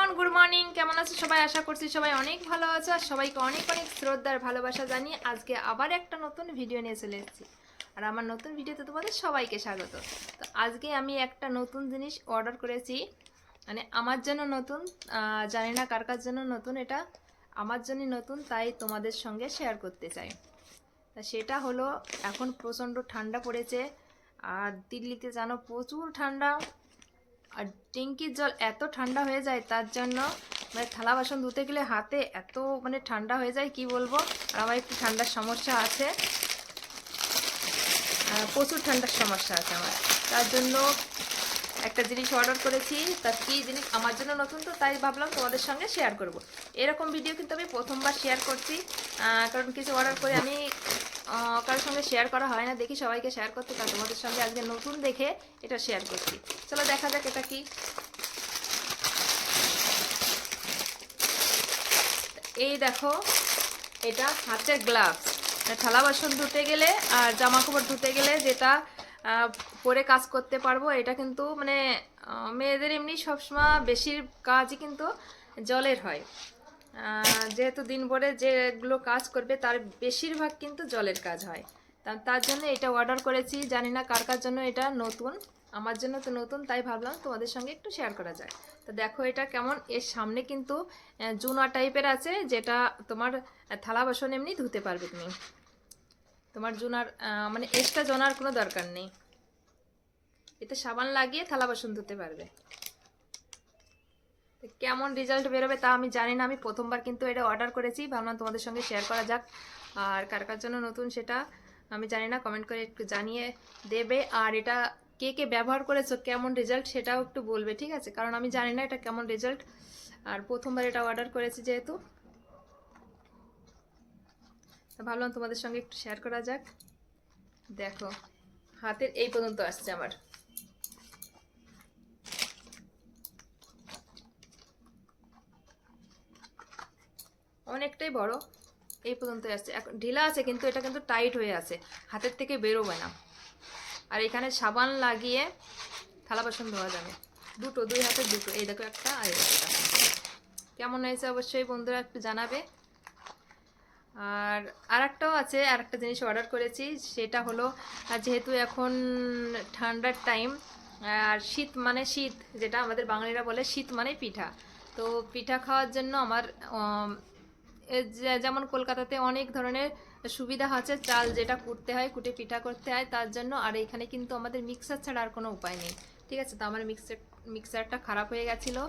Everyone, good morning. কেমন আছো সবাই? আশা করছি সবাই অনেক ভালো আছো। আর সবাইকে অনেক অনেক শ্রদ্ধার ভালোবাসা জানিয়ে আজকে আবার একটা নতুন ভিডিও নিয়ে চলে এসেছি। আর আমার নতুন ভিডিওতে তোমাদের সবাইকে স্বাগত। তো আজকে আমি একটা নতুন জিনিস অর্ডার করেছি, মানে আমার জন্য নতুন, জানি না কার কার জন্য নতুন। এটা আমার জন্য নতুন, তাই তোমাদের সঙ্গে শেয়ার করতে চাই। তা সেটা হলো, এখন প্রচণ্ড ঠান্ডা পড়েছে আর দিল্লিতে জানো প্রচুর ঠান্ডা। আর ট্যাঙ্কির জল এত ঠান্ডা হয়ে যায়, তার জন্য মানে থালা বাসন ধুতে গেলে হাতে এত মানে ঠান্ডা হয়ে যায় কি বলবো। আর আমার একটু ঠান্ডার সমস্যা আছে, প্রচুর ঠান্ডার সমস্যা আছে আমার। তার জন্য একটা জিনিস অর্ডার করেছি। তার কী জিনিস আমার জন্য নতুন, তো তাই ভাবলাম তোমাদের সঙ্গে শেয়ার করব। এরকম ভিডিও কিন্তু আমি প্রথমবার শেয়ার করছি, কারণ কিছু অর্ডার করে আমি কারোর সঙ্গে শেয়ার করা হয় না, দেখি সবাইকে শেয়ার করতে, তাই তোমাদের সঙ্গে আজকে নতুন দেখে এটা শেয়ার করছি। চলো দেখা যাক এটা কি। এই দেখো, এটা হাতের গ্লাভস, থালা বাসন ধুতে গেলে আর জামা কাপড় ধুতে গেলে যেটা পরে কাজ করতে পারবো। এটা কিন্তু মানে মেয়েদের এমনি সবসময় বেশির কাজই কিন্তু জলের হয়, যেহেতু দিন ভরে যেগুলো কাজ করবে তার বেশিরভাগ কিন্তু জলের কাজ হয়। তার জন্য এটা অর্ডার করেছি। জানি না কার কার জন্য এটা নতুন, আমার জন্য তো নতুন, তাই ভাবলাম তোমাদের সঙ্গে একটু শেয়ার করা যায়। তো দেখো এটা কেমন। এর সামনে কিন্তু জুনা টাইপের আছে, যেটা তোমার থালা বাসন এমনি ধুতে পারবে তুমি। তোমার জুনার মানে এক্সট্রা জনার কোনো দরকার নেই, এতে সাবান লাগিয়ে থালা বাসন ধুতে পারবে। কেমন রেজাল্ট বেরোবে তা আমি জানি না, আমি প্রথমবার কিন্তু এটা অর্ডার করেছি, ভাবলাম তোমাদের সঙ্গে শেয়ার করা যাক। আর কার কার জন্য নতুন সেটা আমি জানি না, কমেন্ট করে একটু জানিয়ে দেবে। আর এটা কে কে ব্যবহার করেছো, কেমন রেজাল্ট সেটাও একটু বলবে, ঠিক আছে? কারণ আমি জানি না এটা কেমন রেজাল্ট, আর প্রথমবার এটা অর্ডার করেছি যেহেতু, ভাবলাম তোমাদের সঙ্গে একটু শেয়ার করা যাক। দেখো হাতের এই পর্যন্ত আসছে আমার, অনেকটাই বড়, এই পর্যন্ত আসছে। এখন ঢিলা আছে কিন্তু এটা কিন্তু টাইট হয়ে আছে, হাতের থেকে বেরোবে না। আর এখানে সাবান লাগিয়ে থালা বাসন ধোয়া যাবে, দুটো, দুই হাতে দুটো। এই দেখো একটা আর একটা। কেমন হয়েছে অবশ্যই বন্ধুরা একটু জানাবে। আর আরেকটাও আছে, আরেকটা জিনিস অর্ডার করেছি, সেটা হলো যেহেতু এখন ঠান্ডার টাইম আর শীত মানে শীত, যেটা আমাদের বাঙালিরা বলে শীত মানে পিঠা। তো পিঠা খাওয়ার জন্য আমার যেমন কলকাতাতে অনেক ধরনের সুবিধা আছে, চাল যেটা কুটতে হয়, কুটে পিঠা করতে হয় তার জন্য। আর এখানে কিন্তু আমাদের মিক্সার ছাড়া আর কোনো উপায় নেই, ঠিক আছে? তো আমার মিক্সারটা খারাপ হয়ে গেছিলো,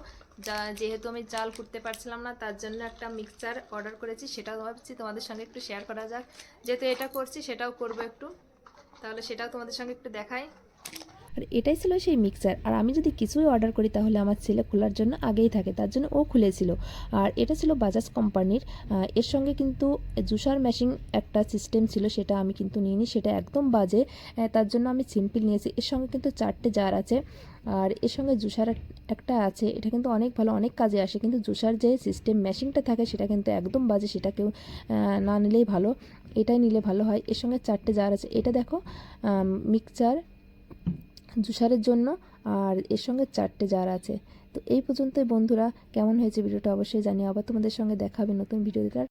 যেহেতু আমি চাল কুটতে পারছিলাম না, তার জন্য একটা মিক্সচার অর্ডার করেছি। সেটাও ভাবছি তোমাদের সঙ্গে একটু শেয়ার করা যাক, যেহেতু এটা করছি সেটাও করবো একটু, তাহলে সেটাও তোমাদের সঙ্গে একটু দেখাই। আর এটাই ছিল সেই মিক্সার। আর আমি যদি কিছুই অর্ডার করি তাহলে আমার ছেলে খোলার জন্য আগেই থাকে, তার জন্য ও খুলেছিল। আর এটা ছিল বাজাজ কোম্পানির। এর সঙ্গে কিন্তু জুসার মেশিন একটা সিস্টেম ছিল, সেটা আমি কিন্তু নিইনি, সেটা একদম বাজে। তার জন্য আমি সিম্পল নিয়েছি। এর সঙ্গে কিন্তু 4টে জার আছে, আর এর সঙ্গে জুসার একটা আছে। এটা কিন্তু অনেক ভালো, অনেক কাজে আসে। কিন্তু জুসার যে সিস্টেম মেশিনটা থাকে সেটা কিন্তু একদম বাজে, সেটা কেউ না নিলেই ভালো, এটাই নিলে ভালো হয়। এর সঙ্গে 4টে জার আছে। এটা দেখো মিক্সচার জুসারের জন্য, আর এর সঙ্গে 4টে জার আছে। তো এই পর্যন্তই বন্ধুরা, কেমন হয়েছে ভিডিওটা অবশ্যই জানিও। আবার তোমাদের সঙ্গে দেখা হবে নতুন ভিডিও।